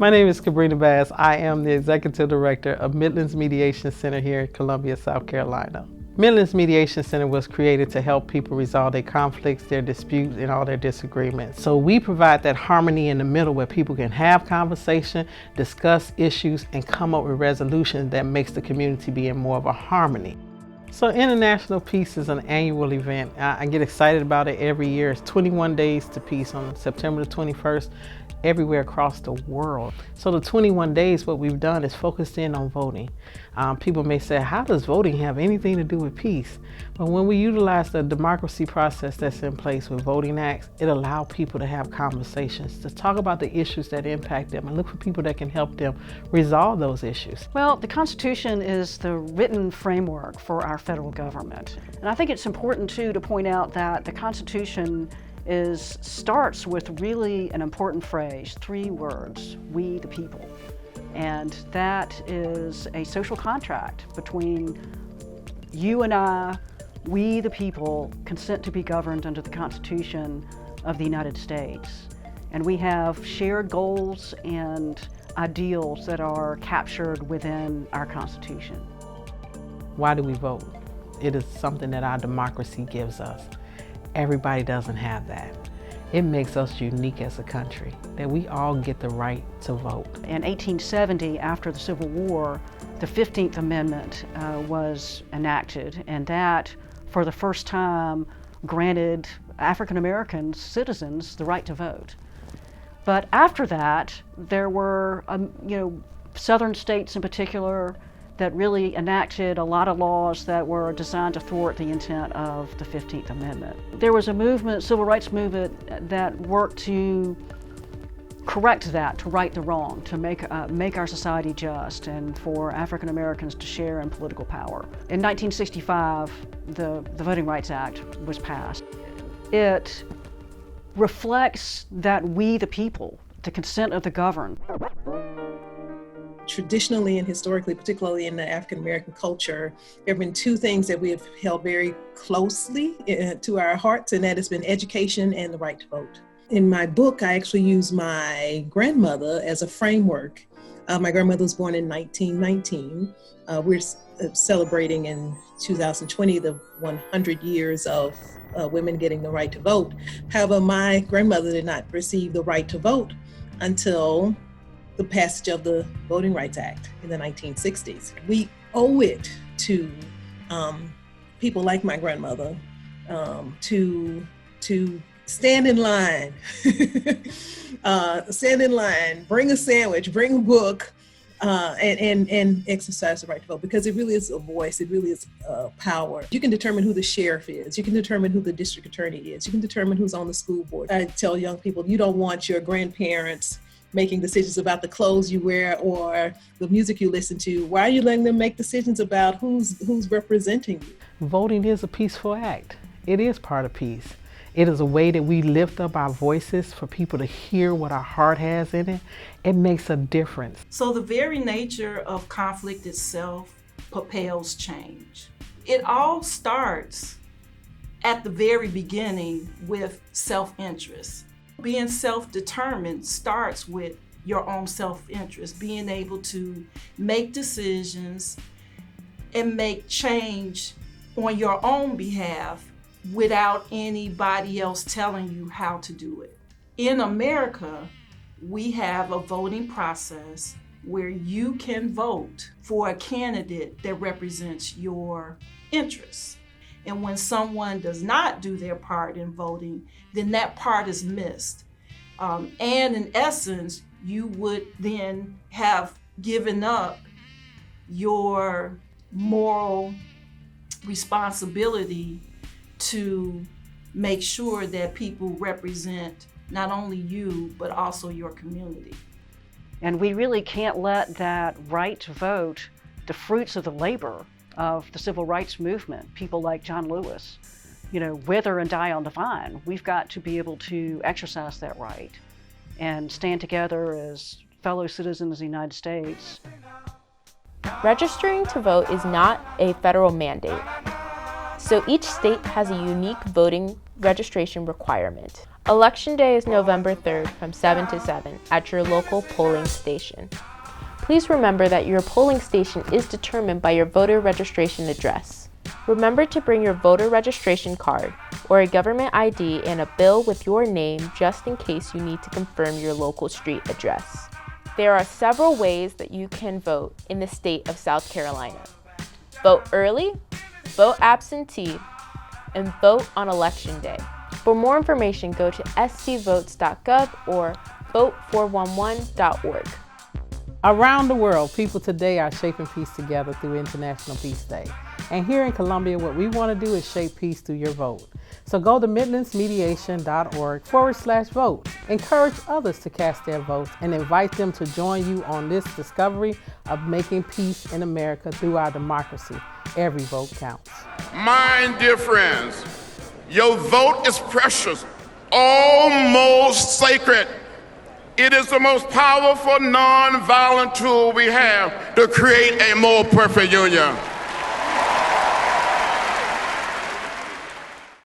My name is Cabrina Bass. I am the Executive Director of Midlands Mediation Center here in Columbia, South Carolina. Midlands Mediation Center was created to help people resolve their conflicts, their disputes, and all their disagreements. So we provide that harmony in the middle where people can have conversation, discuss issues, and come up with resolutions that makes the community be in more of a harmony. So International Peace is an annual event. I get excited about it every year. It's 21 days to peace on September the 21st, everywhere across the world. So the 21 days, what we've done is focused in on voting. People may say, how does voting have anything to do with peace? But when we utilize the democracy process that's in place with voting acts, it allows people to have conversations, to talk about the issues that impact them and look for people that can help them resolve those issues. Well, the Constitution is the written framework for our federal government. And I think it's important too to point out that the Constitution starts with really an important phrase, 3 words, we the people. And that is a social contract between you and I, we the people, consent to be governed under the Constitution of the United States. And we have shared goals and ideals that are captured within our Constitution. Why do we vote? It is something that our democracy gives us. Everybody doesn't have that. It makes us unique as a country, that we all get the right to vote. In 1870, after the Civil War, the 15th Amendment was enacted, and that, for the first time, granted African American citizens the right to vote. But after that, there were, southern states in particular, that really enacted a lot of laws that were designed to thwart the intent of the 15th Amendment. There was a movement, civil rights movement, that worked to correct that, to right the wrong, to make our society just, and for African Americans to share in political power. In 1965, the Voting Rights Act was passed. It reflects that we the people, the consent of the governed. Traditionally and historically, particularly in the African American culture, there have been 2 things that we have held very closely to our hearts, and that has been education and the right to vote. In my book, I actually use my grandmother as a framework. My grandmother was born in 1919. We're celebrating in 2020 the 100 years of women getting the right to vote. However, my grandmother did not receive the right to vote until the passage of the Voting Rights Act in the 1960s. We owe it to people like my grandmother to stand in line, bring a sandwich, bring a book, and exercise the right to vote, because it really is a voice, it really is power. You can determine who the sheriff is, you can determine who the district attorney is, you can determine who's on the school board. I tell young people, you don't want your grandparents making decisions about the clothes you wear or the music you listen to. Why are you letting them make decisions about who's representing you? Voting is a peaceful act. It is part of peace. It is a way that we lift up our voices for people to hear what our heart has in it. It makes a difference. So the very nature of conflict itself propels change. It all starts at the very beginning with self-interest. Being self-determined starts with your own self-interest, being able to make decisions and make change on your own behalf without anybody else telling you how to do it. In America, we have a voting process where you can vote for a candidate that represents your interests. And when someone does not do their part in voting, then that part is missed. And in essence, you would then have given up your moral responsibility to make sure that people represent not only you, but also your community. And we really can't let that right to vote, the fruits of the labor of the civil rights movement, people like John Lewis, wither and die on the vine. We've got to be able to exercise that right and stand together as fellow citizens of the United States. Registering to vote is not a federal mandate, so each state has a unique voting registration requirement. Election Day is November 3rd from 7 to 7 at your local polling station. Please remember that your polling station is determined by your voter registration address. Remember to bring your voter registration card or a government ID and a bill with your name just in case you need to confirm your local street address. There are several ways that you can vote in the state of South Carolina. Vote early, vote absentee, and vote on Election Day. For more information, go to stvotes.gov or vote411.org. Around the world, people today are shaping peace together through International Peace Day. And here in Columbia, what we want to do is shape peace through your vote. So go to midlandsmediation.org/vote. Encourage others to cast their votes and invite them to join you on this discovery of making peace in America through our democracy. Every vote counts. My dear friends, your vote is precious, almost sacred. It is the most powerful non-violent tool we have to create a more perfect union.